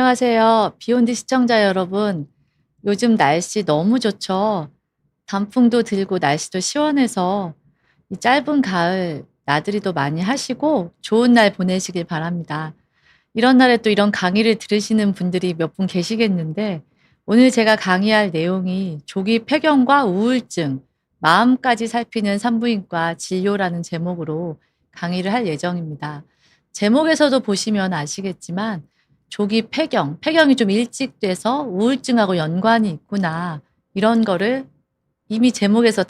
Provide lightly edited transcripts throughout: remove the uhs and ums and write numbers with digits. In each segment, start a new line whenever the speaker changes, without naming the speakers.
안녕하세요. 비욘드 시청자 여러분. 요즘 날씨 너무 좋죠? 단풍도 들고 날씨도 시원해서 이 짧은 가을 나들이도 많이 하시고 좋은 날 보내시길 바랍니다. 이런 날에 또 이런 강의를 들으시는 분들이 몇 분 계시겠는데 오늘 제가 강의할 내용이 조기 폐경과 우울증, 마음까지 살피는 산부인과 진료라는 제목으로 강의를 할 예정입니다. 제목에서도 보시면 아시겠지만 조기 폐경이 좀 일찍 돼서 우울증하고 연관이 있구나. 이런 거를 이미 제목에서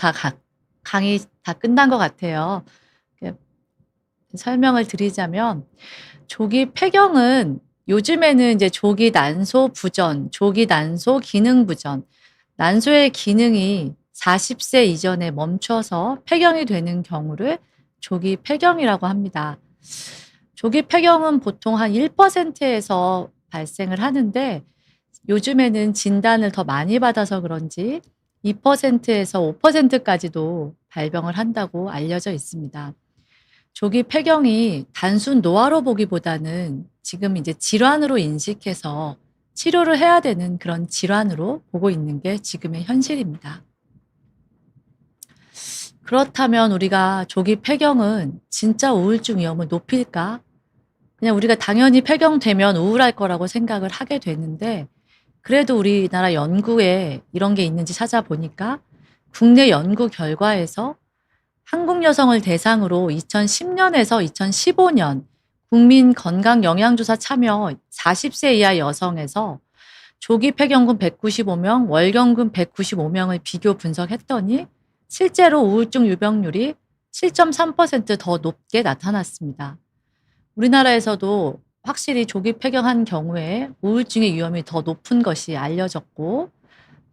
강의 다 끝난 것 같아요. 설명을 드리자면 조기 폐경은 요즘에는 이제 조기 난소 부전, 조기 난소 기능 부전, 난소의 기능이 40세 이전에 멈춰서 폐경이 되는 경우를 조기 폐경이라고 합니다. 조기 폐경은 보통 한 1%에서 발생을 하는데 요즘에는 진단을 더 많이 받아서 그런지 2%에서 5%까지도 발병을 한다고 알려져 있습니다. 조기 폐경이 단순 노화로 보기보다는 지금 이제 질환으로 인식해서 치료를 해야 되는 그런 질환으로 보고 있는 게 지금의 현실입니다. 그렇다면 우리가 조기 폐경은 진짜 우울증 위험을 높일까? 그냥 우리가 당연히 폐경되면 우울할 거라고 생각을 하게 되는데 그래도 우리나라 연구에 이런 게 있는지 찾아보니까 국내 연구 결과에서 한국 여성을 대상으로 2010년에서 2015년 국민 건강 영양조사 참여 40세 이하 여성에서 조기 폐경군 195명, 월경군 195명을 비교 분석했더니 실제로 우울증 유병률이 7.3%더 높게 나타났습니다. 우리나라에서도 확실히 조기 폐경한 경우에 우울증의 위험이 더 높은 것이 알려졌고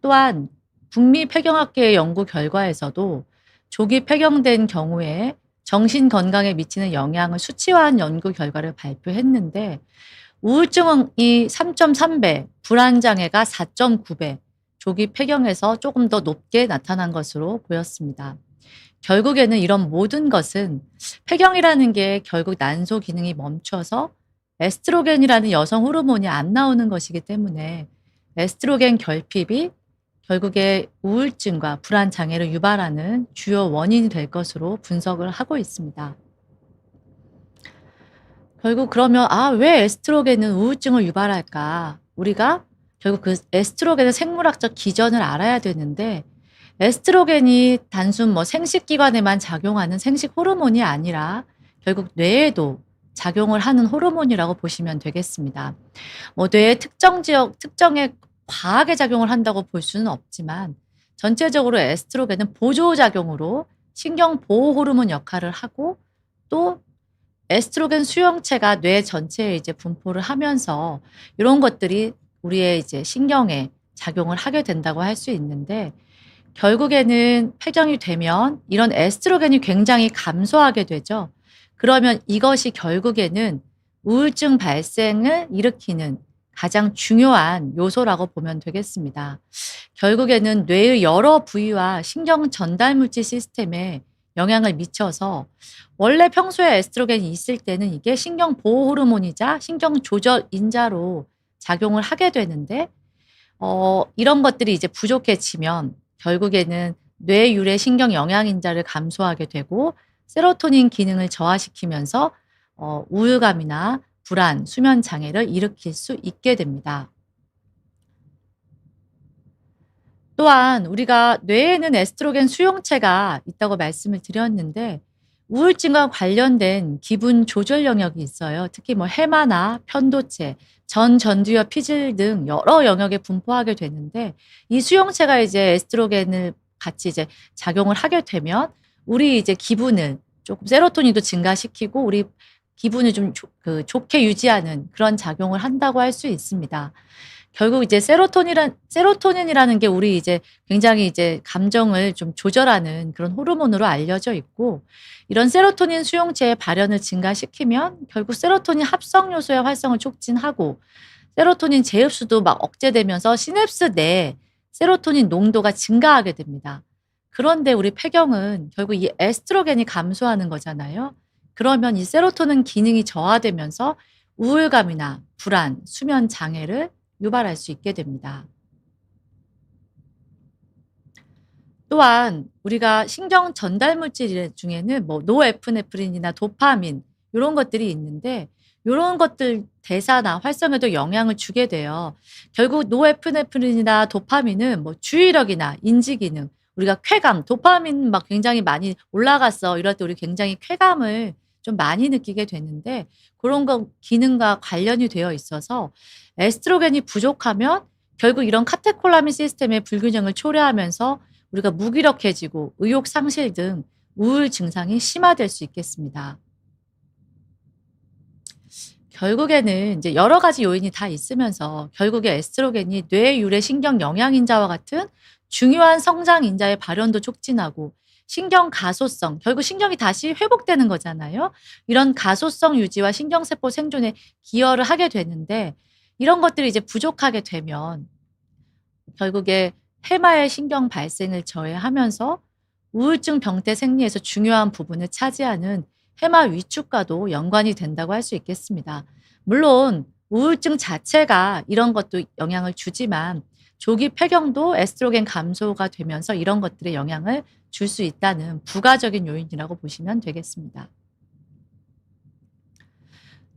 또한 북미 폐경학회 연구 결과에서도 조기 폐경된 경우에 정신 건강에 미치는 영향을 수치화한 연구 결과를 발표했는데 우울증이 3.3배, 불안 장애가 4.9배, 조기 폐경에서 조금 더 높게 나타난 것으로 보였습니다. 결국에는 이런 모든 것은 폐경이라는 게 결국 난소 기능이 멈춰서 에스트로겐이라는 여성 호르몬이 안 나오는 것이기 때문에 에스트로겐 결핍이 결국에 우울증과 불안 장애를 유발하는 주요 원인이 될 것으로 분석을 하고 있습니다. 결국 그러면 왜 에스트로겐은 우울증을 유발할까? 우리가 결국 그 에스트로겐의 생물학적 기전을 알아야 되는데 에스트로겐이 단순 생식기관에만 작용하는 생식 호르몬이 아니라 결국 뇌에도 작용을 하는 호르몬이라고 보시면 되겠습니다. 뇌의 특정 지역, 특정에 과하게 작용을 한다고 볼 수는 없지만 전체적으로 에스트로겐은 보조작용으로 신경 보호 호르몬 역할을 하고 또 에스트로겐 수용체가 뇌 전체에 이제 분포를 하면서 이런 것들이 우리의 이제 신경에 작용을 하게 된다고 할 수 있는데 결국에는 폐경이 되면 이런 에스트로겐이 굉장히 감소하게 되죠. 그러면 이것이 결국에는 우울증 발생을 일으키는 가장 중요한 요소라고 보면 되겠습니다. 결국에는 뇌의 여러 부위와 신경 전달 물질 시스템에 영향을 미쳐서 원래 평소에 에스트로겐이 있을 때는 이게 신경 보호 호르몬이자 신경 조절 인자로 작용을 하게 되는데 이런 것들이 이제 부족해지면 결국에는 뇌유래 신경 영양인자를 감소하게 되고 세로토닌 기능을 저하시키면서 우울감이나 불안, 수면 장애를 일으킬 수 있게 됩니다. 또한 우리가 뇌에는 에스트로겐 수용체가 있다고 말씀을 드렸는데 우울증과 관련된 기분 조절 영역이 있어요. 특히 해마나 편도체, 전두엽 피질 등 여러 영역에 분포하게 되는데 이 수용체가 이제 에스트로겐을 같이 이제 작용을 하게 되면 우리 이제 기분을 조금 세로토닌도 증가시키고 우리 기분을 좀 좋게 유지하는 그런 작용을 한다고 할 수 있습니다. 결국 이제 세로토닌이라는 게 우리 이제 굉장히 이제 감정을 좀 조절하는 그런 호르몬으로 알려져 있고 이런 세로토닌 수용체의 발현을 증가시키면 결국 세로토닌 합성 요소의 활성을 촉진하고 세로토닌 재흡수도 막 억제되면서 시냅스 내에 세로토닌 농도가 증가하게 됩니다. 그런데 우리 폐경은 결국 이 에스트로겐이 감소하는 거잖아요. 그러면 이 세로토닌 기능이 저하되면서 우울감이나 불안, 수면 장애를 유발할 수 있게 됩니다. 또한 우리가 신경 전달 물질 중에는 뭐 노에프네프린이나 도파민 이런 것들이 있는데 이런 것들 대사나 활성에도 영향을 주게 돼요. 결국 노에프네프린이나 도파민은 뭐 주의력이나 인지 기능, 우리가 쾌감, 도파민 막 굉장히 많이 올라갔어. 이럴 때 우리 굉장히 쾌감을 좀 많이 느끼게 되는데 그런 거 기능과 관련이 되어 있어서 에스트로겐이 부족하면 결국 이런 카테콜라민 시스템의 불균형을 초래하면서 우리가 무기력해지고 의욕 상실 등 우울 증상이 심화될 수 있겠습니다. 결국에는 이제 여러 가지 요인이 다 있으면서 결국에 에스트로겐이 뇌유래 신경 영양인자와 같은 중요한 성장 인자의 발현도 촉진하고 신경 가소성, 결국 신경이 다시 회복되는 거잖아요. 이런 가소성 유지와 신경세포 생존에 기여를 하게 되는데 이런 것들이 이제 부족하게 되면 결국에 해마의 신경 발생을 저해하면서 우울증 병태 생리에서 중요한 부분을 차지하는 해마 위축과도 연관이 된다고 할 수 있겠습니다. 물론 우울증 자체가 이런 것도 영향을 주지만 조기 폐경도 에스트로겐 감소가 되면서 이런 것들에 영향을 줄 수 있다는 부가적인 요인이라고 보시면 되겠습니다.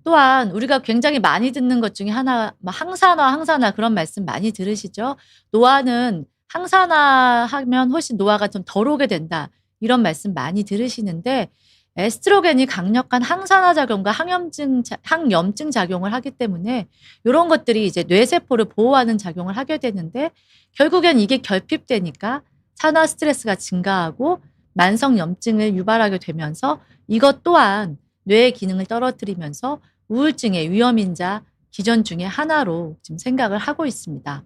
또한 우리가 굉장히 많이 듣는 것 중에 하나 뭐 항산화, 항산화 그런 말씀 많이 들으시죠? "노화는 항산화하면 훨씬 노화가 좀 덜 오게 된다." 이런 말씀 많이 들으시는데 에스트로겐이 강력한 항산화 작용과 항염증 작용을 하기 때문에 요런 것들이 이제 뇌세포를 보호하는 작용을 하게 되는데 결국엔 이게 결핍되니까 산화 스트레스가 증가하고 만성 염증을 유발하게 되면서 이것 또한 뇌의 기능을 떨어뜨리면서 우울증의 위험인자 기전 중에 하나로 지금 생각을 하고 있습니다.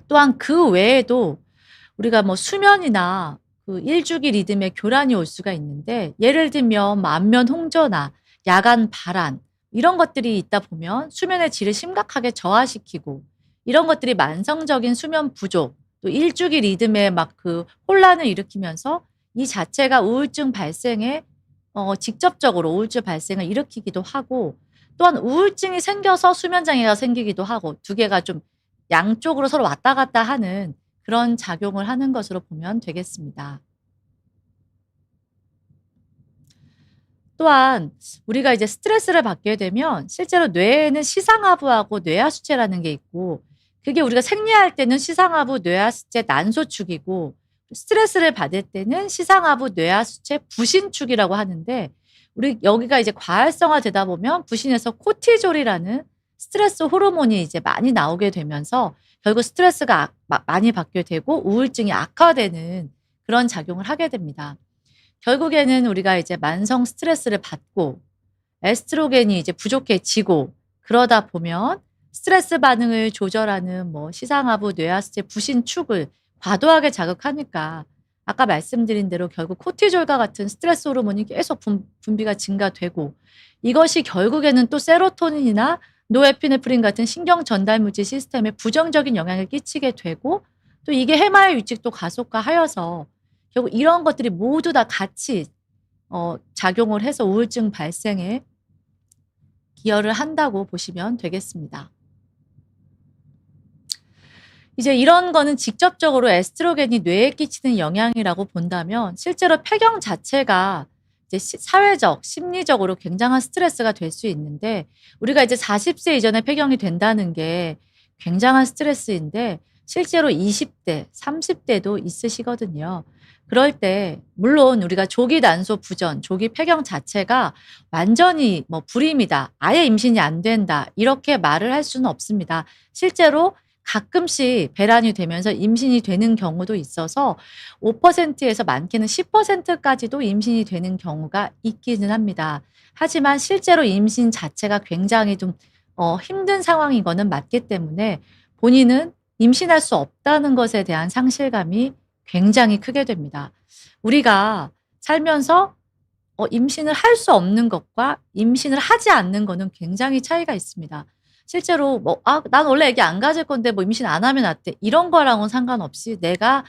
또한 그 외에도 우리가 뭐 수면이나 그 일주기 리듬에 교란이 올 수가 있는데 예를 들면 뭐 안면 홍조나 야간 발한 이런 것들이 있다 보면 수면의 질을 심각하게 저하시키고 이런 것들이 만성적인 수면 부족 또 일주기 리듬에 막 그 혼란을 일으키면서 이 자체가 우울증 발생에 직접적으로 우울증 발생을 일으키기도 하고 또한 우울증이 생겨서 수면 장애가 생기기도 하고 두 개가 좀 양쪽으로 서로 왔다 갔다 하는 그런 작용을 하는 것으로 보면 되겠습니다. 또한 우리가 이제 스트레스를 받게 되면 실제로 뇌에는 시상하부하고 뇌하수체라는 게 있고 그게 우리가 생리할 때는 시상하부, 뇌하수체 난소축이고 스트레스를 받을 때는 시상하부, 뇌하수체 부신축이라고 하는데 우리 여기가 이제 과활성화되다 보면 부신에서 코티졸이라는 스트레스 호르몬이 이제 많이 나오게 되면서 결국 스트레스가 많이 받게 되고 우울증이 악화되는 그런 작용을 하게 됩니다. 결국에는 우리가 이제 만성 스트레스를 받고 에스트로겐이 이제 부족해지고 그러다 보면 스트레스 반응을 조절하는 뭐 시상하부, 뇌하수체 부신축을 과도하게 자극하니까 아까 말씀드린 대로 결국 코티졸과 같은 스트레스 호르몬이 계속 분비가 증가되고 이것이 결국에는 또 세로토닌이나 노에피네프린 같은 신경 전달 물질 시스템에 부정적인 영향을 끼치게 되고 또 이게 해마의 위축도 가속화하여서 결국 이런 것들이 모두 다 같이 작용을 해서 우울증 발생에 기여를 한다고 보시면 되겠습니다. 이제 이런 거는 직접적으로 에스트로겐이 뇌에 끼치는 영향이라고 본다면 실제로 폐경 자체가 이제 사회적, 심리적으로 굉장한 스트레스가 될 수 있는데 우리가 이제 40세 이전에 폐경이 된다는 게 굉장한 스트레스인데 실제로 20대, 30대도 있으시거든요. 그럴 때 물론 우리가 조기 난소 부전, 조기 폐경 자체가 완전히 뭐 불임이다. 아예 임신이 안 된다. 이렇게 말을 할 수는 없습니다. 실제로 가끔씩 배란이 되면서 임신이 되는 경우도 있어서 5%에서 많게는 10%까지도 임신이 되는 경우가 있기는 합니다. 하지만 실제로 임신 자체가 굉장히 좀 힘든 상황인 거는 맞기 때문에 본인은 임신할 수 없다는 것에 대한 상실감이 굉장히 크게 됩니다. 우리가 살면서 임신을 할 수 없는 것과 임신을 하지 않는 거는 굉장히 차이가 있습니다. 실제로 뭐 '아 난 원래 애기 안 가질 건데 뭐 임신 안 하면 어때?' 이런 거랑은 상관없이 내가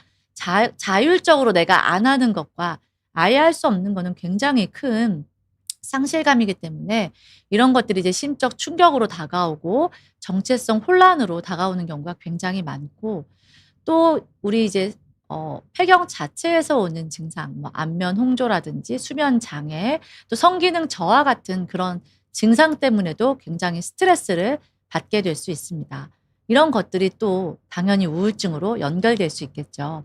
자율적으로 내가 안 하는 것과 아예 할 수 없는 거는 굉장히 큰 상실감이기 때문에 이런 것들이 이제 심적 충격으로 다가오고 정체성 혼란으로 다가오는 경우가 굉장히 많고, 또 우리 이제 폐경 자체에서 오는 증상, 뭐 안면 홍조라든지 수면 장애, 또 성기능 저하 같은 그런 증상 때문에도 굉장히 스트레스를 받게 될 수 있습니다. 이런 것들이 또 당연히 우울증으로 연결될 수 있겠죠.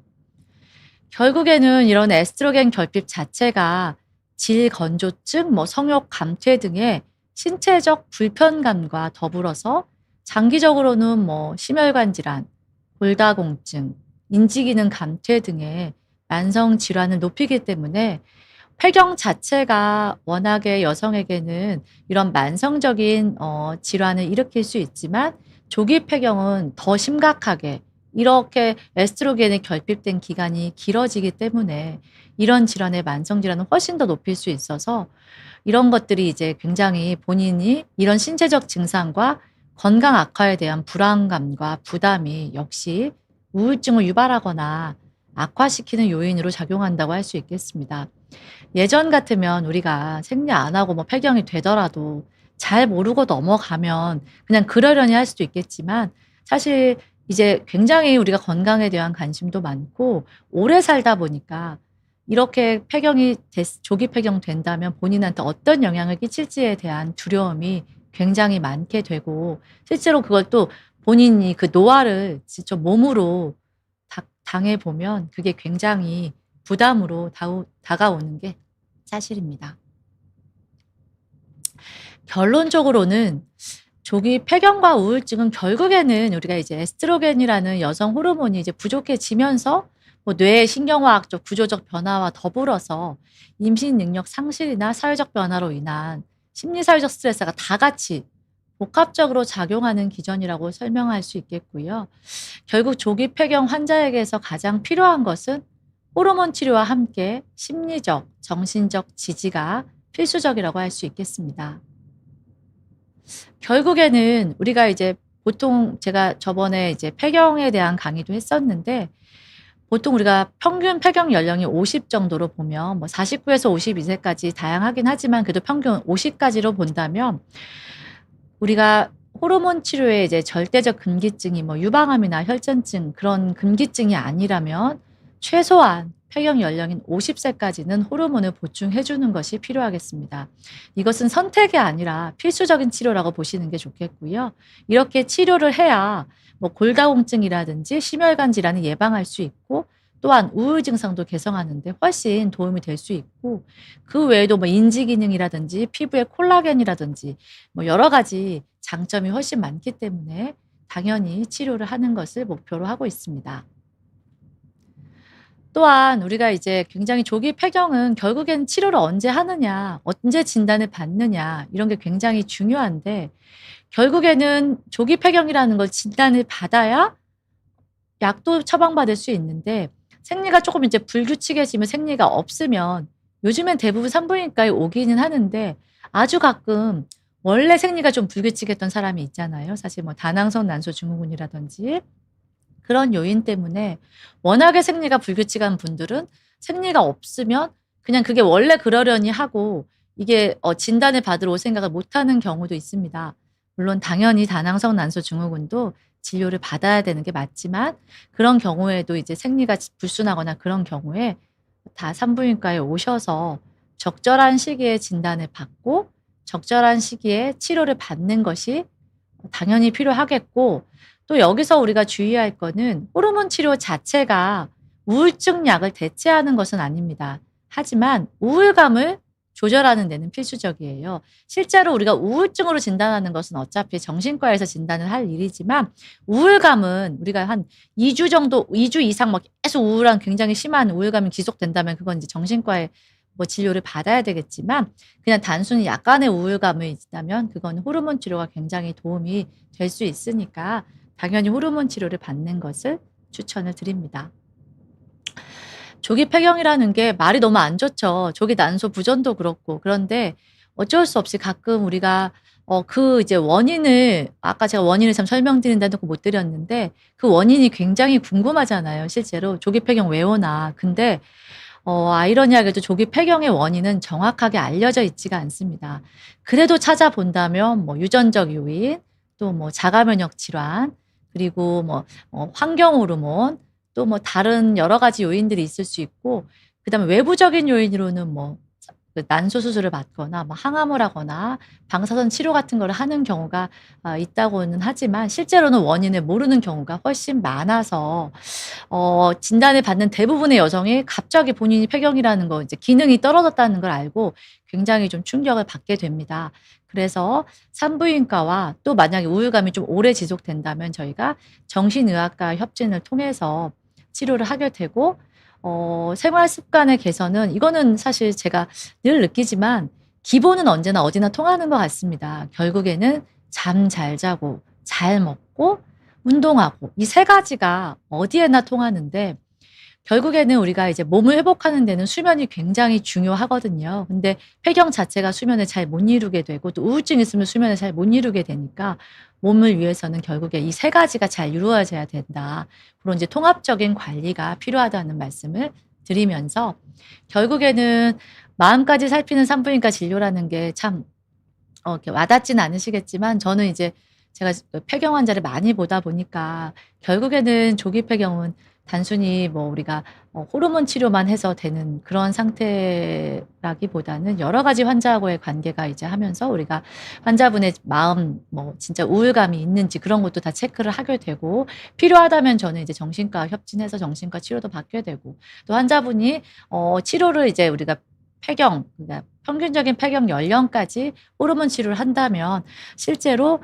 결국에는 이런 에스트로겐 결핍 자체가 질건조증, 뭐 성욕 감퇴 등의 신체적 불편감과 더불어서 장기적으로는 뭐 심혈관 질환, 골다공증, 인지기능 감퇴 등의 만성 질환을 높이기 때문에 폐경 자체가 워낙에 여성에게는 이런 만성적인 질환을 일으킬 수 있지만, 조기 폐경은 더 심각하게 이렇게 에스트로겐이 결핍된 기간이 길어지기 때문에 이런 질환의 만성 질환은 훨씬 더 높일 수 있어서, 이런 것들이 이제 굉장히 본인이 이런 신체적 증상과 건강 악화에 대한 불안감과 부담이 역시 우울증을 유발하거나 악화시키는 요인으로 작용한다고 할 수 있겠습니다. 예전 같으면 우리가 생리 안 하고 뭐 폐경이 되더라도 잘 모르고 넘어가면 그냥 그러려니 할 수도 있겠지만, 사실 이제 굉장히 우리가 건강에 대한 관심도 많고 오래 살다 보니까 이렇게 조기 폐경 된다면 본인한테 어떤 영향을 끼칠지에 대한 두려움이 굉장히 많게 되고, 실제로 그걸 또 본인이 그 노화를 직접 몸으로 당해 보면 그게 굉장히 부담으로 다가오는 게 사실입니다. 결론적으로는 조기 폐경과 우울증은 결국에는 우리가 이제 에스트로겐이라는 여성 호르몬이 이제 부족해지면서 뭐 뇌의 신경화학적 구조적 변화와 더불어서 임신 능력 상실이나 사회적 변화로 인한 심리사회적 스트레스가 다 같이 복합적으로 작용하는 기전이라고 설명할 수 있겠고요. 결국 조기 폐경 환자에게서 가장 필요한 것은 호르몬 치료와 함께 심리적, 정신적 지지가 필수적이라고 할 수 있겠습니다. 결국에는 우리가 이제 보통 제가 저번에 이제 폐경에 대한 강의도 했었는데, 보통 우리가 평균 폐경 연령이 50 정도로 보면 뭐 49에서 52세까지 다양하긴 하지만 그래도 평균 50까지로 본다면, 우리가 호르몬 치료에 이제 절대적 금기증이 뭐 유방암이나 혈전증 그런 금기증이 아니라면 최소한 폐경 연령인 50세까지는 호르몬을 보충해 주는 것이 필요하겠습니다. 이것은 선택이 아니라 필수적인 치료라고 보시는 게 좋겠고요. 이렇게 치료를 해야 뭐 골다공증이라든지 심혈관 질환을 예방할 수 있고, 또한 우울 증상도 개선하는 데 훨씬 도움이 될 수 있고, 그 외에도 뭐 인지 기능이라든지 피부의 콜라겐이라든지 뭐 여러 가지 장점이 훨씬 많기 때문에 당연히 치료를 하는 것을 목표로 하고 있습니다. 또한 우리가 이제 굉장히 조기 폐경은 결국엔 치료를 언제 하느냐, 언제 진단을 받느냐 이런 게 굉장히 중요한데, 결국에는 조기 폐경이라는 걸 진단을 받아야 약도 처방받을 수 있는데, 생리가 조금 이제 불규칙해지면 생리가 없으면 요즘엔 대부분 산부인과에 오기는 하는데, 아주 가끔 원래 생리가 좀 불규칙했던 사람이 있잖아요. 사실 뭐 다낭성 난소 증후군이라든지 그런 요인 때문에 워낙에 생리가 불규칙한 분들은 생리가 없으면 그냥 그게 원래 그러려니 하고 이게 진단을 받으러 올 생각을 못 하는 경우도 있습니다. 물론 당연히 다낭성 난소 증후군도 진료를 받아야 되는 게 맞지만, 그런 경우에도 이제 생리가 불순하거나 그런 경우에 다 산부인과에 오셔서 적절한 시기에 진단을 받고 적절한 시기에 치료를 받는 것이 당연히 필요하겠고, 또 여기서 우리가 주의할 거는 호르몬 치료 자체가 우울증 약을 대체하는 것은 아닙니다. 하지만 우울감을 조절하는 데는 필수적이에요. 실제로 우리가 우울증으로 진단하는 것은 어차피 정신과에서 진단을 할 일이지만, 우울감은 우리가 한 2주 정도, 2주 이상 막 계속 우울한 굉장히 심한 우울감이 지속된다면 그건 이제 정신과에 뭐 진료를 받아야 되겠지만, 그냥 단순히 약간의 우울감이 있다면 그건 호르몬 치료가 굉장히 도움이 될 수 있으니까 당연히 호르몬 치료를 받는 것을 추천을 드립니다. 조기 폐경이라는 게 말이 너무 안 좋죠. 조기 난소 부전도 그렇고. 그런데 어쩔 수 없이 가끔 우리가 그 이제 원인을, 아까 제가 원인을 참 설명드린다 놓고 못 드렸는데, 그 원인이 굉장히 궁금하잖아요. 실제로 조기 폐경 왜 오나. 근데 아이러니하게도 조기 폐경의 원인은 정확하게 알려져 있지가 않습니다. 그래도 찾아본다면 뭐 유전적 요인, 또 뭐 자가 면역 질환, 그리고 뭐 환경 호르몬, 또 뭐 다른 여러 가지 요인들이 있을 수 있고, 그다음에 외부적인 요인으로는 뭐 그 난소 수술을 받거나 뭐 항암을 하거나 방사선 치료 같은 거를 하는 경우가 있다고는 하지만, 실제로는 원인을 모르는 경우가 훨씬 많아서 진단을 받는 대부분의 여성이 갑자기 본인이 폐경이라는 거, 이제 기능이 떨어졌다는 걸 알고 굉장히 좀 충격을 받게 됩니다. 그래서 산부인과와, 또 만약에 우울감이 좀 오래 지속된다면 저희가 정신의학과 협진을 통해서 치료를 하게 되고, 생활 습관의 개선은, 이거는 사실 제가 늘 느끼지만 기본은 언제나 어디나 통하는 것 같습니다. 결국에는 잠 잘 자고 잘 먹고 운동하고, 이 세 가지가 어디에나 통하는데, 결국에는 우리가 이제 몸을 회복하는 데는 수면이 굉장히 중요하거든요. 근데 폐경 자체가 수면을 잘 못 이루게 되고, 또 우울증이 있으면 수면을 잘 못 이루게 되니까 몸을 위해서는 결국에 이 세 가지가 잘 이루어져야 된다. 그런 이제 통합적인 관리가 필요하다는 말씀을 드리면서, 결국에는 마음까지 살피는 산부인과 진료라는 게 참 이렇게 와닿지는 않으시겠지만, 저는 이제 제가 그 폐경 환자를 많이 보다 보니까 결국에는 조기 폐경은 단순히 뭐 우리가 호르몬 치료만 해서 되는 그런 상태라기보다는, 여러 가지 환자하고의 관계가 이제 하면서 우리가 환자분의 마음, 뭐 진짜 우울감이 있는지 그런 것도 다 체크를 하게 되고, 필요하다면 저는 이제 정신과 협진해서 정신과 치료도 받게 되고, 또 환자분이 치료를 이제 우리가 폐경, 그러니까 평균적인 폐경 연령까지 호르몬 치료를 한다면 실제로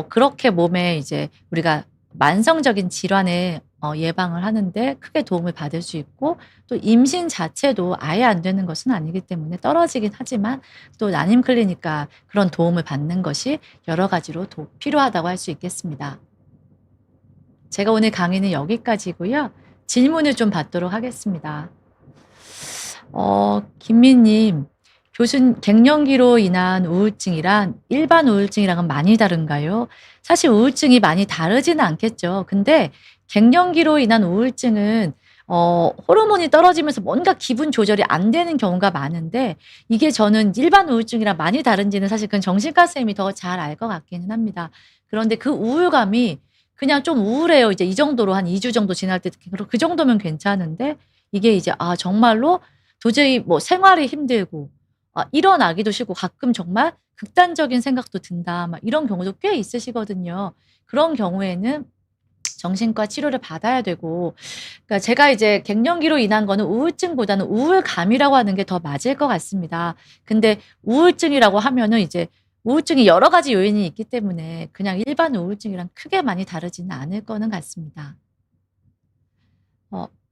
그렇게 몸에 이제 우리가 만성적인 질환의 예방을 하는데 크게 도움을 받을 수 있고, 또 임신 자체도 아예 안 되는 것은 아니기 때문에 떨어지긴 하지만, 또 난임 클리니까 그런 도움을 받는 것이 여러 가지로 필요하다고 할 수 있겠습니다. 제가 오늘 강의는 여기까지고요. 질문을 좀 받도록 하겠습니다. 김미님, 갱년기로 인한 우울증이란 일반 우울증이랑은 많이 다른가요? 사실 우울증이 많이 다르지는 않겠죠. 근데 갱년기로 인한 우울증은 호르몬이 떨어지면서 뭔가 기분 조절이 안 되는 경우가 많은데, 이게 저는 일반 우울증이랑 많이 다른지는 사실 그건 정신과 선생님이 더 잘 알 것 같기는 합니다. 그런데 그 우울감이 그냥 좀 우울해요. 이제 이 정도로 한 2주 정도 지날 때 그 정도면 괜찮은데, 이게 이제 정말로 도저히 뭐 생활이 힘들고 일어나기도 싫고, 가끔 정말 극단적인 생각도 든다, 막 이런 경우도 꽤 있으시거든요. 그런 경우에는 정신과 치료를 받아야 되고, 그러니까 제가 이제 갱년기로 인한 거는 우울증보다는 우울감이라고 하는 게 더 맞을 것 같습니다. 근데 우울증이라고 하면은 이제 우울증이 여러 가지 요인이 있기 때문에 그냥 일반 우울증이랑 크게 많이 다르지는 않을 거는 같습니다.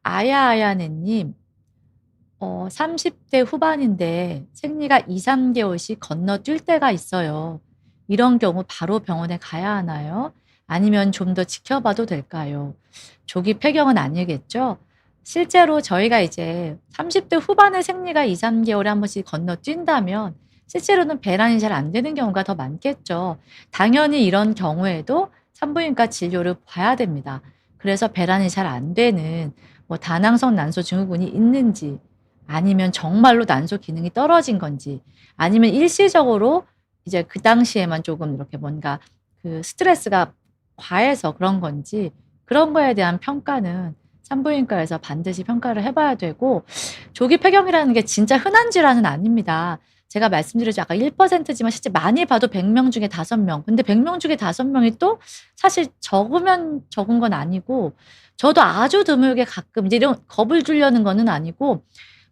아야아야네 님, 30대 후반인데 생리가 2-3 개월씩 건너뛸 때가 있어요. 이런 경우 바로 병원에 가야 하나요? 아니면 좀 더 지켜봐도 될까요? 조기 폐경은 아니겠죠? 실제로 저희가 이제 30대 후반의 생리가 2-3 개월에 한 번씩 건너뛴다면 실제로는 배란이 잘 안 되는 경우가 더 많겠죠. 당연히 이런 경우에도 산부인과 진료를 봐야 됩니다. 그래서 배란이 잘 안 되는 뭐 다낭성 난소 증후군이 있는지, 아니면 정말로 난소 기능이 떨어진 건지, 아니면 일시적으로 이제 그 당시에만 조금 이렇게 뭔가 그 스트레스가 과해서 그런 건지, 그런 거에 대한 평가는 산부인과에서 반드시 평가를 해 봐야 되고, 조기 폐경이라는 게 진짜 흔한 질환은 아닙니다. 제가 말씀드렸죠. 아까 1% 지만 실제 많이 봐도 100명 중에 5 명. 근데 100명 중에 5 명이 또 사실 적으면 적은 건 아니고, 저도 아주 드물게 가끔 이제 이런 겁을 주려는 거는 아니고,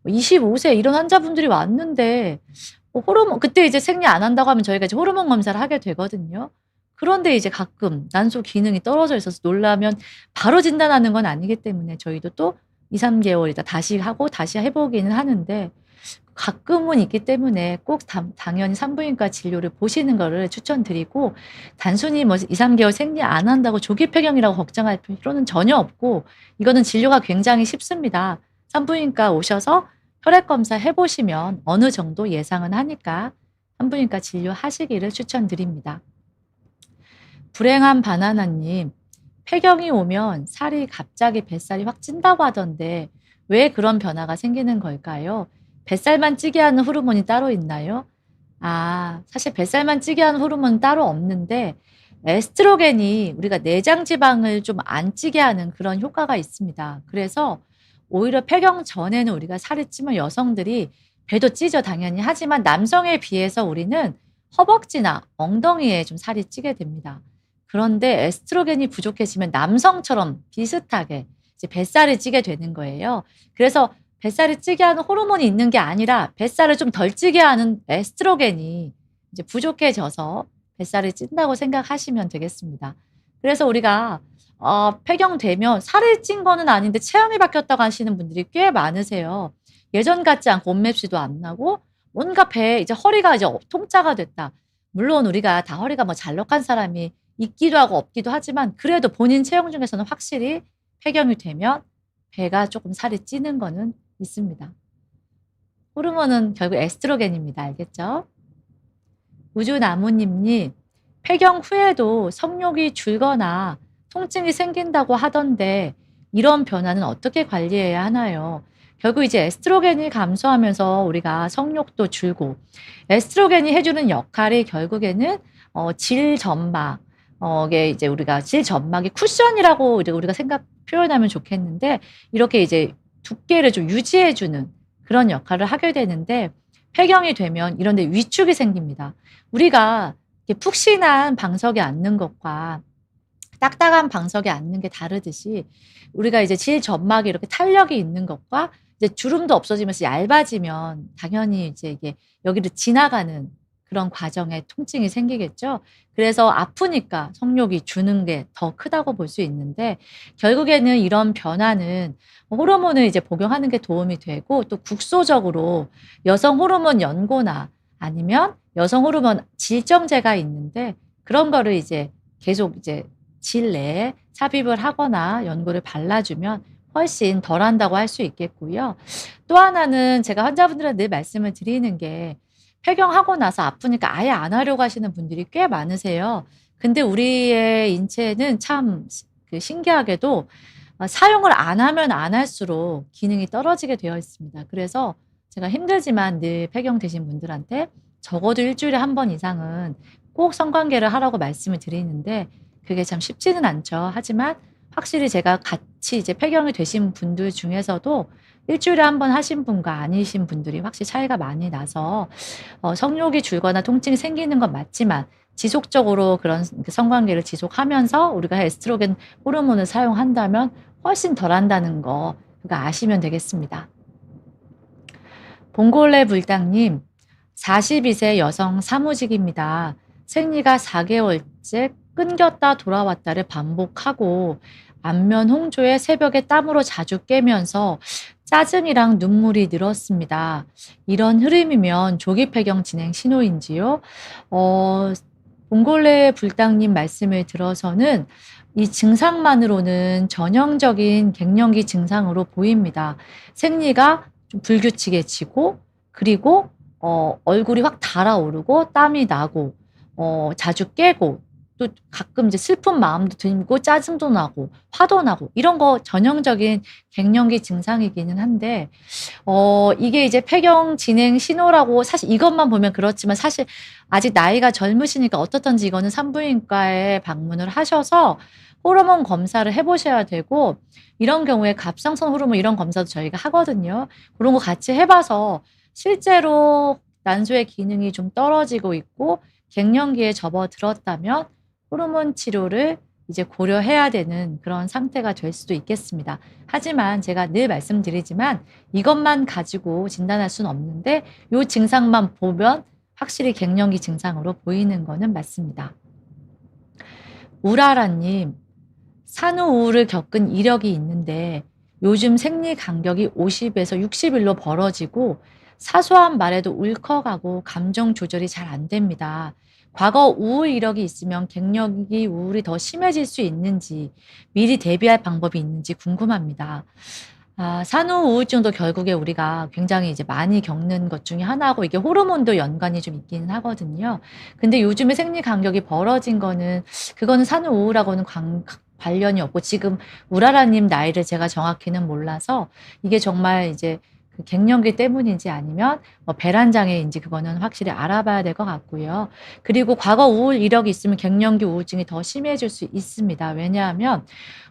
25세 이런 환자분들이 왔는데 호르몬, 그때 이제 생리 안 한다고 하면 저희가 이제 호르몬 검사를 하게 되거든요. 그런데 이제 가끔 난소 기능이 떨어져 있어서 놀라면 바로 진단하는 건 아니기 때문에 저희도 또 2-3 개월 있다 다시 하고 다시 해 보기는 하는데, 가끔은 있기 때문에 꼭 당연히 산부인과 진료를 보시는 거를 추천드리고, 단순히 뭐 2-3 개월 생리 안 한다고 조기 폐경이라고 걱정할 필요는 전혀 없고, 이거는 진료가 굉장히 쉽습니다. 산부인과 오셔서 혈액 검사 해 보시면 어느 정도 예상은 하니까 산부인과 진료하시기를 추천드립니다. 불행한 바나나 님, 폐경이 오면 살이 갑자기 뱃살이 확 찐다고 하던데 왜 그런 변화가 생기는 걸까요? 뱃살만 찌게 하는 호르몬이 따로 있나요? 사실 뱃살만 찌게 하는 호르몬은 따로 없는데 에스트로겐이 우리가 내장 지방을 좀 안 찌게 하는 그런 효과가 있습니다. 그래서 오히려 폐경 전에는 우리가 살이 찌면 여성들이 배도 찌죠, 당연히. 하지만 남성에 비해서 우리는 허벅지나 엉덩이에 좀 살이 찌게 됩니다. 그런데 에스트로겐이 부족해지면 남성처럼 비슷하게 이제 뱃살이 찌게 되는 거예요. 그래서 뱃살이 찌게 하는 호르몬이 있는 게 아니라 뱃살을 좀 덜 찌게 하는 에스트로겐이 이제 부족해져서 뱃살이 찐다고 생각하시면 되겠습니다. 그래서 우리가 폐경되면 살이 찐 거는 아닌데 체형이 바뀌었다고 하시는 분들이 꽤 많으세요. 예전 같지 않고 옷맵시도 안 나고 뭔가 배 이제 허리가 이제 통짜가 됐다. 물론 우리가 다 허리가 뭐 잘록한 사람이 있기도 하고 없기도 하지만 그래도 본인 체형 중에서는 확실히 폐경이 되면 배가 조금 살이 찌는 거는 있습니다. 호르몬은 결국 에스트로겐입니다. 알겠죠? 우주나무님이 폐경 후에도 성욕이 줄거나 통증이 생긴다고 하던데 이런 변화는 어떻게 관리해야 하나요? 결국 이제 에스트로겐이 감소하면서 우리가 성욕도 줄고 에스트로겐이 해주는 역할이 결국에는 질점막 게 이제 우리가 질점막이 쿠션이라고 우리가 생각 표현하면 좋겠는데 이렇게 이제 두께를 좀 유지해주는 그런 역할을 하게 되는데 폐경이 되면 이런 데 위축이 생깁니다. 우리가 이렇게 푹신한 방석에 앉는 것과 딱딱한 방석에 앉는 게 다르듯이 우리가 이제 질점막이 이렇게 탄력이 있는 것과 이제 주름도 없어지면서 얇아지면 당연히 이제 이게 여기를 지나가는 그런 과정에 통증이 생기겠죠. 그래서 아프니까 성욕이 주는 게 더 크다고 볼 수 있는데 결국에는 이런 변화는 호르몬을 이제 복용하는 게 도움이 되고 또 국소적으로 여성 호르몬 연고나 아니면 여성 호르몬 질정제가 있는데 그런 거를 이제 계속 이제 질 내에 삽입을 하거나 연고를 발라주면 훨씬 덜 한다고 할 수 있겠고요. 또 하나는 제가 환자분들한테 늘 말씀을 드리는 게 폐경하고 나서 아프니까 아예 안 하려고 하시는 분들이 꽤 많으세요. 근데 우리의 인체는 참 신기하게도 사용을 안 하면 안 할수록 기능이 떨어지게 되어 있습니다. 그래서 제가 힘들지만 늘 폐경되신 분들한테 적어도 일 주일에 한 번 이상은 꼭 성관계를 하라고 말씀을 드리는데 그게 참 쉽지는 않죠. 하지만 확실히 제가 같이 이제 폐경이 되신 분들 중에서도 일 주일에 한 번 하신 분과 아니신 분들이 확실히 차이가 많이 나서 성욕이 줄거나 통증이 생기는 건 맞지만 지속적으로 그런 성관계를 지속하면서 우리가 에스트로겐 호르몬을 사용한다면 훨씬 덜 한다는 거 그거 아시면 되겠습니다. 봉골레 불당님 42세 여성 사무직입니다. 생리가 4개월째 끊겼다 돌아왔다를 반복하고 안면 홍조에 새벽에 땀으로 자주 깨면서 짜증이랑 눈물이 늘었습니다. 이런 흐름이면 조기 폐경 진행 신호인지요? 봉골레 불당님 말씀을 들어서는 이 증상만으로는 전형적인 갱년기 증상으로 보입니다. 생리가 좀 불규칙해지고 그리고 얼굴이 확 달아오르고 땀이 나고 자주 깨고 또 가끔 이제 슬픈 마음도 들고 짜증도 나고 화도 나고 이런 거 전형적인 갱년기 증상이기는 한데 이게 이제 폐경 진행 신호라고 사실 이것만 보면 그렇지만 사실 아직 나이가 젊으시니까 어떻든지 이거는 산부인과에 방문을 하셔서 호르몬 검사를 해 보셔야 되고 이런 경우에 갑상선 호르몬 이런 검사도 저희가 하거든요. 그런 거 같이 해 봐서 실제로 난소의 기능이 좀 떨어지고 있고 갱년기에 접어들었다면 호르몬 치료를 이제 고려해야 되는 그런 상태가 될 수도 있겠습니다. 하지만 제가 늘 말씀드리지만 이것만 가지고 진단할 수는 없는데 요 증상만 보면 확실히 갱년기 증상으로 보이는 거는 맞습니다. 우라라님, 산후우울을 겪은 이력이 있는데 요즘 생리 간격이 50에서 60일로 벌어지고 사소한 말에도 울컥하고 감정 조절이 잘 안 됩니다. 과거 우울 이력이 있으면 갱년기 우울이 더 심해질 수 있는지 미리 대비할 방법이 있는지 궁금합니다. 산후 우울증도 결국에 우리가 굉장히 이제 많이 겪는 것 중에 하나고 이게 호르몬도 연관이 좀 있기는 하거든요. 근데 요즘에 생리 간격이 벌어진 거는 그거는 산후 우울하고는 관련이 없고 지금 우라라님 나이를 제가 정확히는 몰라서 이게 정말 이제 그 갱년기 때문인지 아니면 뭐 배란 장애인지 그거는 확실히 알아봐야 될 것 같고요. 그리고 과거 우울 이력이 있으면 갱년기 우울증이 더 심해질 수 있습니다. 왜냐하면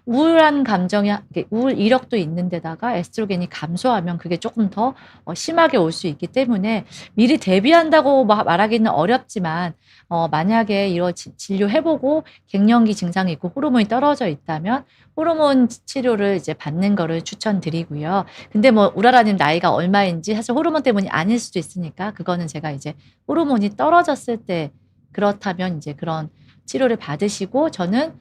우울한 감정이 우울 이력도 있는 데다가 에스트로겐이 감소하면 그게 조금 더 심하게 올 수 있기 때문에 미리 대비한다고 말하기는 어렵지만 만약에 이런 진료해 보고 갱년기 증상이 있고 호르몬이 떨어져 있다면 호르몬 치료를 이제 받는 거를 추천드리고요. 근데 뭐 우라라님 나이가 얼마인지 사실 호르몬 때문이 아닐 수도 있으니까 그거는 제가 이제 호르몬이 떨어졌을 때 그렇다면 이제 그런 치료를 받으시고 저는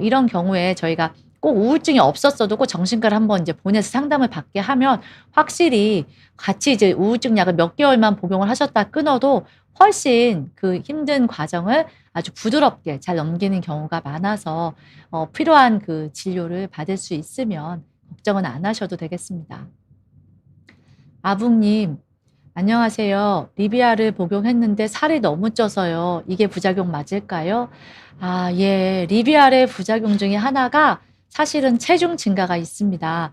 이런 경우에 저희가 꼭 우울증이 없었어도 꼭 정신과를 한번 이제 보내서 상담을 받게 하면 확실히 같이 이제 우울증 약을 몇 개월만 복용을 하셨다 끊어도 훨씬 그 힘든 과정을 아주 부드럽게 잘 넘기는 경우가 많아서 필요한 그 진료를 받을 수 있으면 걱정은 안 하셔도 되겠습니다. 아붕님, 안녕하세요. 리비아를 복용했는데 살이 너무 쪄서요. 이게 부작용 맞을까요? 아, 예. 리비아의 부작용 중에 하나가 사실은 체중 증가가 있습니다.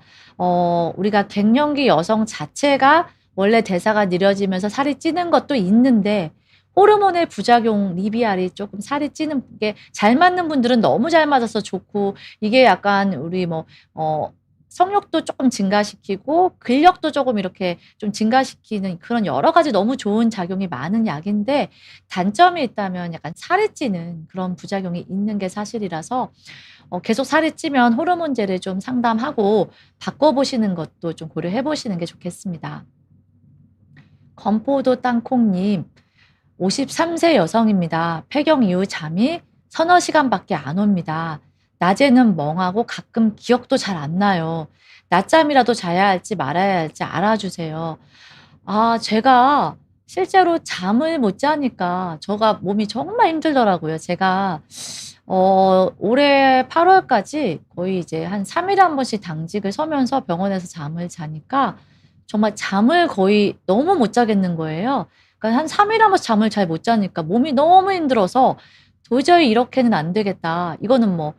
우리가 갱년기 여성 자체가 원래 대사가 느려지면서 살이 찌는 것도 있는데 호르몬의 부작용 리비알이 조금 살이 찌는 게 잘 맞는 분들은 너무 잘 맞아서 좋고 이게 약간 우리 뭐 성욕도 조금 증가시키고 근력도 조금 이렇게 좀 증가시키는 그런 여러 가지 너무 좋은 작용이 많은 약인데 단점이 있다면 약간 살이 찌는 그런 부작용이 있는 게 사실이라서 계속 살이 찌면 호르몬제를 좀 상담하고 바꿔보시는 것도 좀 고려해 보시는 게 좋겠습니다. 건포도 땅콩님, 53세 여성입니다. 폐경 이후 잠이 서너 시간밖에 안 옵니다. 낮에는 멍하고 가끔 기억도 잘 안 나요. 낮잠이라도 자야 할지 말아야 할지 알아주세요. 아, 제가 실제로 잠을 못 자니까 저가 몸이 정말 힘들더라고요. 제가 올해 8월까지 거의 이제 한 3일에 한 번씩 당직을 서면서 병원에서 잠을 자니까 정말 잠을 거의 너무 못 자겠는 거예요. 그러니까 한 3일에 한 번씩 잠을 잘 못 자니까 몸이 너무 힘들어서 '도저히 이렇게는 안 되겠다.' 이거는 뭐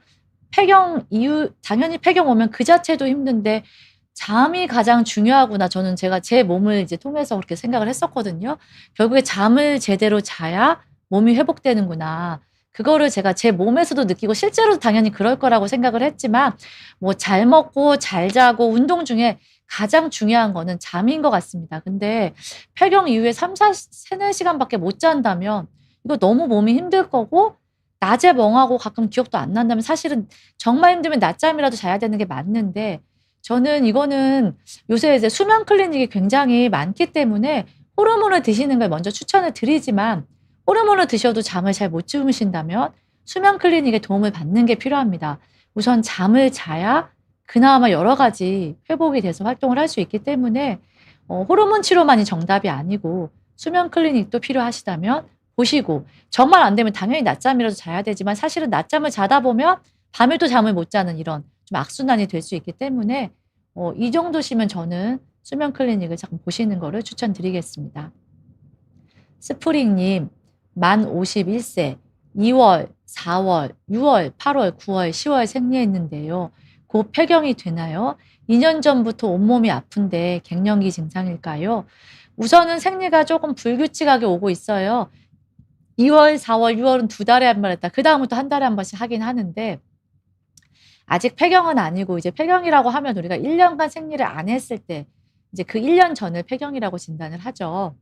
폐경 이후 당연히 폐경 오면 그 자체도 힘든데 '잠이 가장 중요하구나.' 저는 제가 제 몸을 이제 통해서 그렇게 생각을 했었거든요. 결국에 '잠을 제대로 자야 몸이 회복되는구나.' 그거를 제가 제 몸에서도 느끼고 실제로도 당연히 그럴 거라고 생각을 했지만 뭐 잘 먹고 잘 자고 운동 중에 가장 중요한 거는 잠인 것 같습니다. 근데 폐경 이후에 3-4 시간밖에 못 잔다면 이거 너무 몸이 힘들 거고 낮에 멍하고 가끔 기억도 안 난다면 사실은 정말 힘들면 낮잠이라도 자야 되는 게 맞는데 저는 이거는 요새 이제 수면 클리닉이 굉장히 많기 때문에 호르몬을 드시는 걸 먼저 추천을 드리지만 호르몬을 드셔도 잠을 잘 못 주무신다면 수면 클리닉의 도움을 받는 게 필요합니다. 우선 잠을 자야 그나마 여러 가지 회복이 돼서 활동을 할 수 있기 때문에 호르몬 치료만이 정답이 아니고 수면 클리닉도 필요하시다면 보시고 정말 안 되면 당연히 낮잠이라도 자야 되지만 사실은 낮잠을 자다 보면 밤에도 잠을 못 자는 이런 좀 악순환이 될 수 있기 때문에 이 정도시면 저는 수면 클리닉을 잠깐 보시는 거를 추천드리겠습니다. 스프링님, 만 51세, 2월, 4월, 6월, 8월, 9월, 10월 생리했는데요. 곧 폐경이 되나요? 2년 전부터 온몸이 아픈데 갱년기 증상일까요? 우선은 생리가 조금 불규칙하게 오고 있어요. 2월, 4월, 6월은 2달에 한 번 했다. 그다음부터 1달에 한 번씩 하긴 하는데 아직 폐경은 아니고 이제 폐경이라고 하면 우리가 1년간 생리를 안 했을 때 이제 그 1년 전을 폐경이라고 진단을 하죠.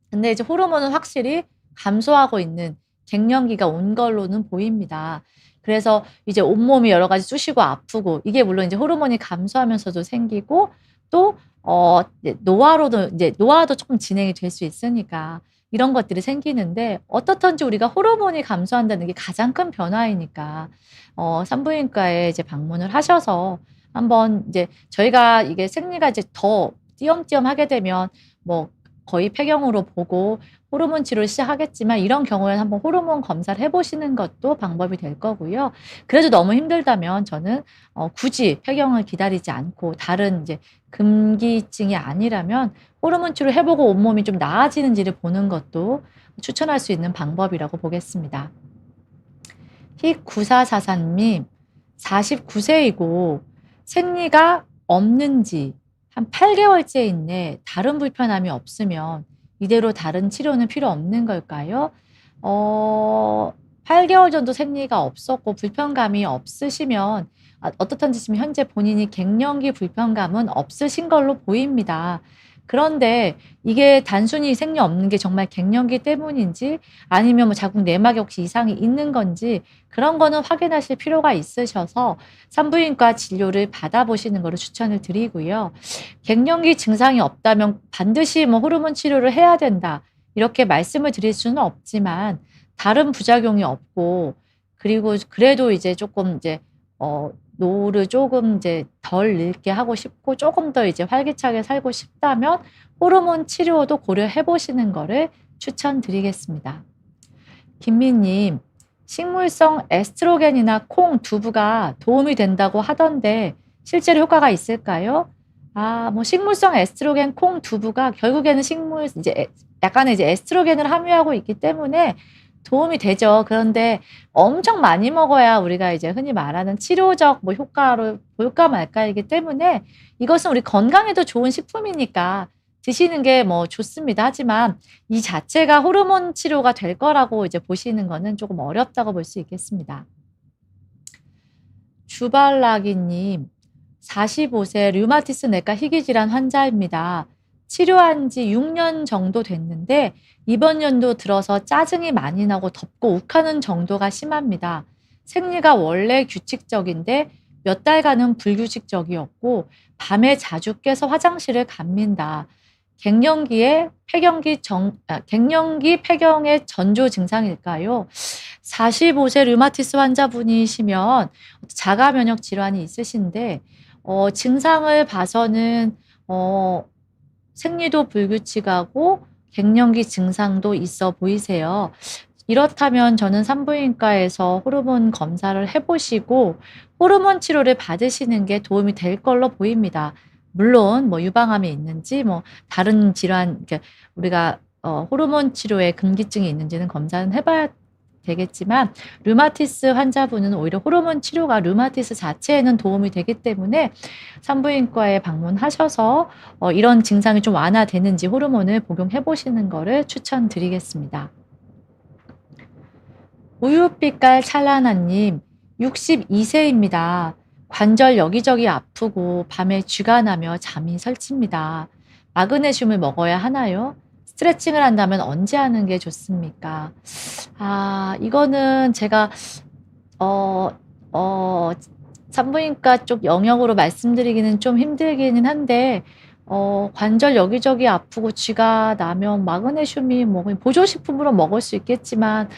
근데 이제 호르몬은 확실히 감소하고 있는 갱년기가 온 걸로는 보입니다. 그래서 이제 온몸이 여러 가지 쑤시고 아프고 이게 물론 이제 호르몬이 감소하면서도 생기고 또 이제 노화도 조금 진행이 될 수 있으니까 이런 것들이 생기는데 어떻든지 우리가 호르몬이 감소한다는 게 가장 큰 변화이니까 산부인과에 이제 방문을 하셔서 한번 이제 저희가 이게 생리가 이제 더 띄엄띄엄 하게 되면 뭐 거의 폐경으로 보고 호르몬 치료를 시작하겠지만 이런 경우에는 한번 호르몬 검사를 해 보시는 것도 방법이 될 거고요. 그래도 너무 힘들다면 저는 굳이 폐경을 기다리지 않고 다른 이제 금기증이 아니라면 호르몬 치료를 해 보고 온몸이 좀 나아지는지를 보는 것도 추천할 수 있는 방법이라고 보겠습니다. 희9444님, 49세이고 생리가 없는지 한 8개월째 있네. 다른 불편함이 없으면 이대로 다른 치료는 필요 없는 걸까요? 어 8개월 정도 생리가 없었고 불편감이 없으시면 어떻든지 지금 현재 본인이 갱년기 불편감은 없으신 걸로 보입니다. 그런데 이게 단순히 생리 없는 게 정말 갱년기 때문인지 아니면 뭐 자궁 내막에 혹시 이상이 있는 건지 그런 거는 확인하실 필요가 있으셔서 산부인과 진료를 받아보시는 거를 추천을 드리고요. 갱년기 증상이 없다면 반드시 뭐 호르몬 치료를 해야 된다. 이렇게 말씀을 드릴 수는 없지만 다른 부작용이 없고 그리고 그래도 이제 조금 이제 노후를 조금 이제 덜 늙게 하고 싶고 조금 더 이제 활기차게 살고 싶다면 호르몬 치료도 고려해 보시는 거를 추천드리겠습니다. 김미님, 식물성 에스트로겐이나 콩, 두부가 도움이 된다고 하던데 실제로 효과가 있을까요? 뭐 식물성 에스트로겐, 콩, 두부가 결국에는 약간의 이제 에스트로겐을 함유하고 있기 때문에 도움이 되죠. 그런데 엄청 많이 먹어야 우리가 이제 흔히 말하는 치료적 뭐 효과를 볼까 말까이기 때문에 이것은 우리 건강에도 좋은 식품이니까 드시는 게 뭐 좋습니다. 하지만 이 자체가 호르몬 치료가 될 거라고 이제 보시는 거는 조금 어렵다고 볼 수 있겠습니다. 주발라기 님, 45세 류마티스 내과 희귀질환 환자입니다. 치료한 지 6년 정도 됐는데 이번 연도 들어서 짜증이 많이 나고 덥고 욱하는 정도가 심합니다. 생리가 원래 규칙적인데 몇 달간은 불규칙적이었고 밤에 자주 깨서 화장실을 갑니다. 갱년기 폐경의 전조 증상일까요? 45세 류마티스 환자분이시면 자가 면역 질환이 있으신데 증상을 봐서는 생리도 불규칙하고 갱년기 증상도 있어 보이세요. 이렇다면 저는 산부인과에서 호르몬 검사를 해 보시고 호르몬 치료를 받으시는 게 도움이 될 걸로 보입니다. 물론 뭐 유방암이 있는지 뭐 다른 질환 그러니까 우리가 호르몬 치료에 금기증이 있는지는 검사는 해 봐야 되겠지만 류마티스 환자분은 오히려 호르몬 치료가 류마티스 자체에는 도움이 되기 때문에 산부인과에 방문하셔서 이런 증상이 좀 완화되는지 호르몬을 복용해 보시는 거를 추천드리겠습니다. 우유빛깔 찰나나 님, 62세입니다. 관절 여기저기 아프고 밤에 쥐가 나며 잠이 설칩니다. 마그네슘을 먹어야 하나요? 스트레칭을 한다면 언제 하는 게 좋습니까? 이거는 제가 어 어 산부인과 쪽 영역으로 말씀드리기는 좀 힘들기는 한데 관절 여기저기 아프고 쥐가 나면 마그네슘이 뭐 그냥 보조식품으로 먹을 수 있겠지만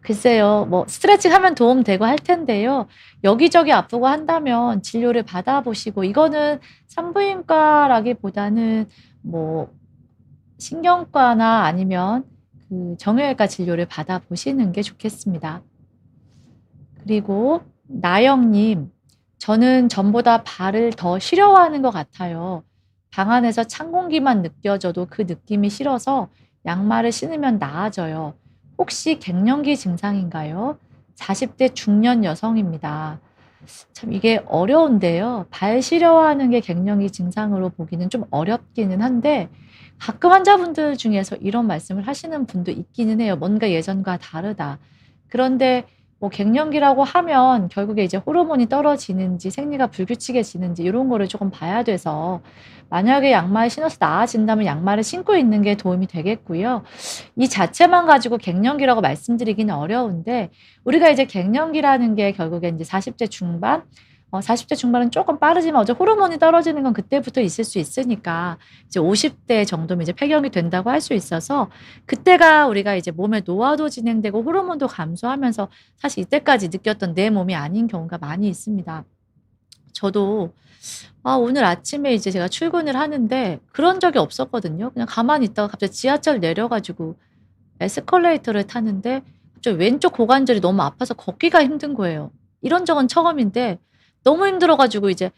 글쎄요. 뭐 스트레칭하면 도움되고 할 텐데요. 여기저기 아프고 한다면 진료를 받아 보시고 이거는 산부인과라기보다는 뭐 신경과나 아니면 그 정형외과 진료를 받아 보시는 게 좋겠습니다. 그리고 나영 님, 저는 전보다 발을 더 시려워하는 것 같아요. 방 안에서 찬 공기만 느껴져도 그 느낌이 싫어서 양말을 신으면 나아져요. 혹시 갱년기 증상인가요? 40대 중년 여성입니다. 참 이게 어려운데요. 발 시려워하는 게 갱년기 증상으로 보기는 좀 어렵기는 한데 가끔 환자분들 중에서 이런 말씀을 하시는 분도 있기는 해요. 뭔가 예전과 다르다. 그런데 뭐 갱년기라고 하면 결국에 이제 호르몬이 떨어지는지 생리가 불규칙해지는지 이런 거를 조금 봐야 돼서 만약에 양말 신어서 나아진다면 양말을 신고 있는 게 도움이 되겠고요. 이 자체만 가지고 갱년기라고 말씀드리기는 어려운데 우리가 이제 갱년기라는 게 결국에 이제 40대 중반 40대 중반은 조금 빠르지만 어제 호르몬이 떨어지는 건 그때부터 있을 수 있으니까 이제 50대 정도면 이제 폐경이 된다고 할 수 있어서 그때가 우리가 이제 몸의 노화도 진행되고 호르몬도 감소하면서 사실 이때까지 느꼈던 내 몸이 아닌 경우가 많이 있습니다. 저도 오늘 아침에 이제 제가 출근을 하는데 그런 적이 없었거든요. 그냥 가만히 있다가 갑자기 지하철 내려 가지고 에스컬레이터를 타는데 갑자기 왼쪽 고관절이 너무 아파서 걷기가 힘든 거예요. 이런 적은 처음인데 너무 힘들어 가지고 이제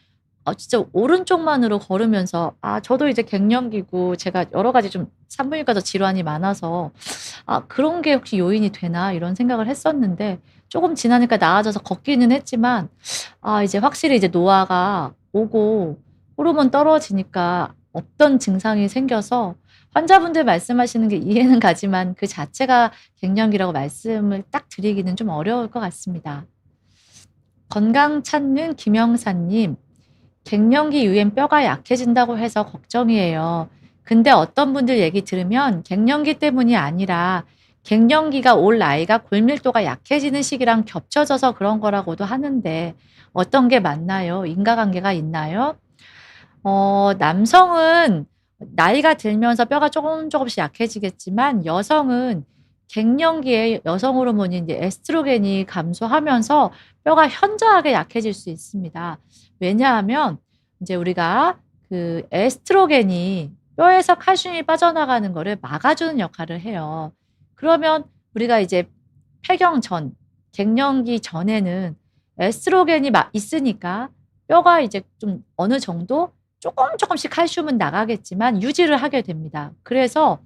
진짜 오른쪽만으로 걸으면서 저도 이제 갱년기고 제가 여러 가지 좀 산부인과도 질환이 많아서 '그런 게 혹시 요인이 되나?' 이런 생각을 했었는데 조금 지나니까 나아져서 걷기는 했지만 이제 확실히 이제 노화가 오고 호르몬 떨어지니까 없던 증상이 생겨서 환자분들 말씀하시는 게 이해는 가지만 그 자체가 갱년기라고 말씀을 딱 드리기는 좀 어려울 것 같습니다. 건강 찾는 김영사님, 갱년기 이후엔 뼈가 약해진다고 해서 걱정이에요. 근데 어떤 분들 얘기 들으면 갱년기 때문이 아니라 갱년기가 올 나이가 골밀도가 약해지는 시기랑 겹쳐져서 그런 거라고도 하는데 어떤 게 맞나요? 인과관계가 있나요? 남성은 나이가 들면서 뼈가 조금씩 약해지겠지만 여성은 갱년기에 여성 호르몬인 이제 에스트로겐이 감소하면서 뼈가 현저하게 약해질 수 있습니다. 왜냐하면 이제 우리가 그 에스트로겐이 뼈에서 칼슘이 빠져나가는 거를 막아주는 역할을 해요. 그러면 우리가 이제 폐경 전, 갱년기 전에는 에스트로겐이 있으니까 뼈가 이제 좀 어느 정도 조금씩 칼슘은 나가겠지만 유지를 하게 됩니다. 그래서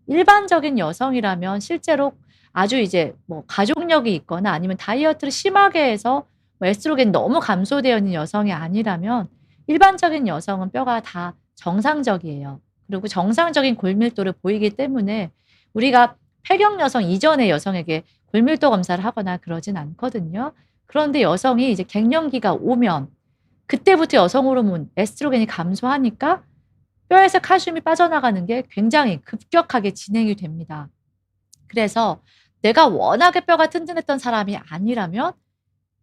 일반적인 여성이라면 실제로 아주 이제 뭐 가족력이 있거나 아니면 다이어트를 심하게 해서 뭐 에스트로겐이 너무 감소되어 있는 여성이 아니라면 일반적인 여성은 뼈가 다 정상적이에요. 그리고 정상적인 골밀도를 보이기 때문에 우리가 폐경 여성 이전의 여성에게 골밀도 검사를 하거나 그러진 않거든요. 그런데 여성이 이제 갱년기가 오면 그때부터 여성 호르몬 에스트로겐이 감소하니까 뼈에서 칼슘이 빠져나가는 게 굉장히 급격하게 진행이 됩니다. 그래서 내가 워낙에 뼈가 튼튼했던 사람이 아니라면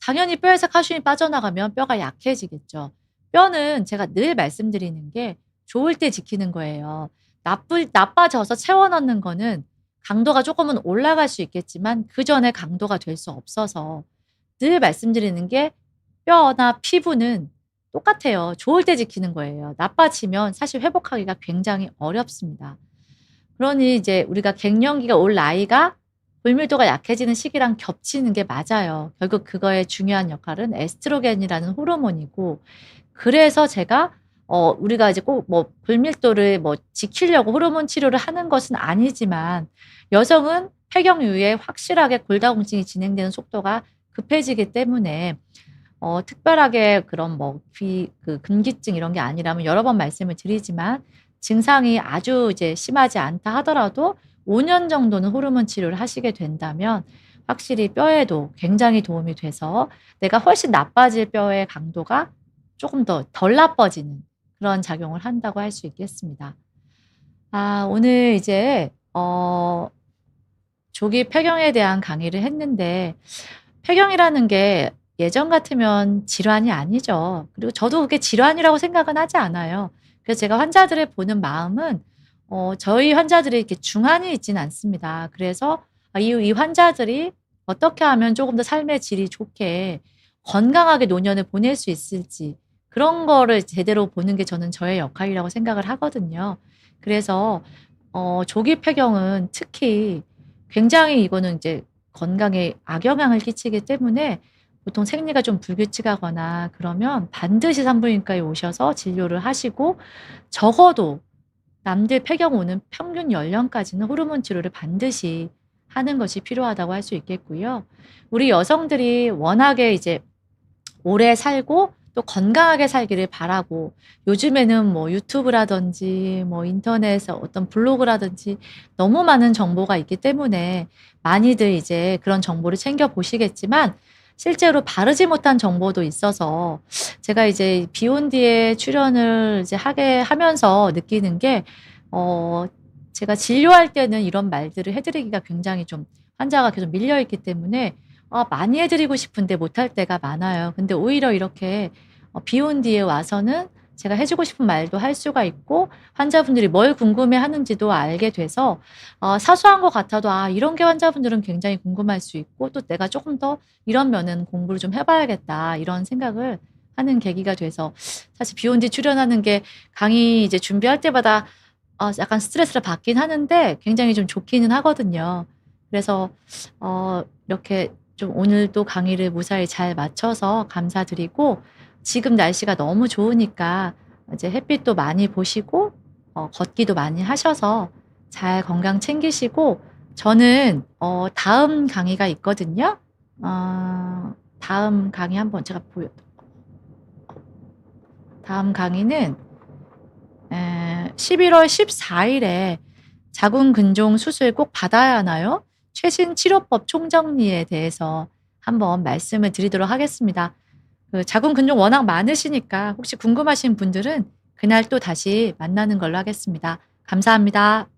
당연히 뼈에서 칼슘이 빠져나가면 뼈가 약해지겠죠. 뼈는 제가 늘 말씀드리는 게 좋을 때 지키는 거예요. 나빠져서 채워 넣는 거는 강도가 조금은 올라갈 수 있겠지만 그전에 강도가 될 수 없어서 늘 말씀드리는 게 뼈나 피부는 똑같아요. 좋을 때 지키는 거예요. 나빠지면 사실 회복하기가 굉장히 어렵습니다. 그러니 이제 우리가 갱년기가 올 나이가 골밀도가 약해지는 시기랑 겹치는 게 맞아요. 결국 그거의 중요한 역할은 에스트로겐이라는 호르몬이고 그래서 제가 우리가 이제 꼭 뭐 골밀도를 뭐 지키려고 호르몬 치료를 하는 것은 아니지만 여성은 폐경 이후에 확실하게 골다공증이 진행되는 속도가 급해지기 때문에 특별하게 그런 뭐 금기증 이런 게 아니라면 여러 번 말씀을 드리지만 증상이 아주 이제 심하지 않다 하더라도 5년 정도는 호르몬 치료를 하시게 된다면 확실히 뼈에도 굉장히 도움이 돼서 내가 훨씬 나빠질 뼈의 강도가 조금 더 덜 나빠지는 그런 작용을 한다고 할 수 있겠습니다. 오늘 이제 조기 폐경에 대한 강의를 했는데 폐경이라는 게 예전 같으면 질환이 아니죠. 그리고 저도 그게 질환이라고 생각은 하지 않아요. 그래서 제가 환자들을 보는 마음은 저희 환자들이 이렇게 중환이 있지는 않습니다. 그래서 이 환자들이 어떻게 하면 조금 더 삶의 질이 좋게 건강하게 노년을 보낼 수 있을지 그런 거를 제대로 보는 게 저는 저의 역할이라고 생각을 하거든요. 그래서 조기 폐경은 특히 굉장히 이거는 이제 건강에 악영향을 끼치기 때문에 보통 생리가 좀 불규칙하거나 그러면 반드시 산부인과에 오셔서 진료를 하시고 적어도 남들 폐경 오는 평균 연령까지는 호르몬 치료를 반드시 하는 것이 필요하다고 할 수 있겠고요. 우리 여성들이 워낙에 이제 오래 살고 또 건강하게 살기를 바라고 요즘에는 뭐 유튜브라든지 뭐 인터넷에 어떤 블로그라든지 너무 많은 정보가 있기 때문에 많이들 이제 그런 정보를 챙겨 보시겠지만 실제로 바르지 못한 정보도 있어서 제가 이제 비욘디에 출연을 이제 하게 하면서 느끼는 게 제가 진료할 때는 이런 말들을 해 드리기가 굉장히 좀 환자가 계속 밀려 있기 때문에 많이 해 드리고 싶은데 못할 때가 많아요. 근데 오히려 이렇게 비욘디에 와서는 제가 해 주고 싶은 말도 할 수가 있고 환자분들이 뭘 궁금해하는지도 알게 돼서 사소한 것 같아도 이런 게 환자분들은 굉장히 궁금할 수 있고 또 '내가 조금 더 이런 면은 공부를 좀 해 봐야겠다.' 이런 생각을 하는 계기가 돼서 사실 비욘디 출연하는 게 강의 이제 준비할 때마다 약간 스트레스를 받긴 하는데 굉장히 좀 좋기는 하거든요. 그래서 이렇게 좀 오늘도 강의를 무사히 잘 마쳐서 감사드리고 지금 날씨가 너무 좋으니까 이제 햇빛도 많이 보시고 걷기도 많이 하셔서 잘 건강 챙기시고 저는 다음 강의가 있거든요. 다음 강의 한번 제가 다음 강의는 11월 14일에 자궁근종 수술 꼭 받아야 하나요? 최신 치료법 총정리에 대해서 한번 말씀을 드리도록 하겠습니다. 그 자궁근종 워낙 많으시니까 혹시 궁금하신 분들은 그날 또 다시 만나는 걸로 하겠습니다. 감사합니다.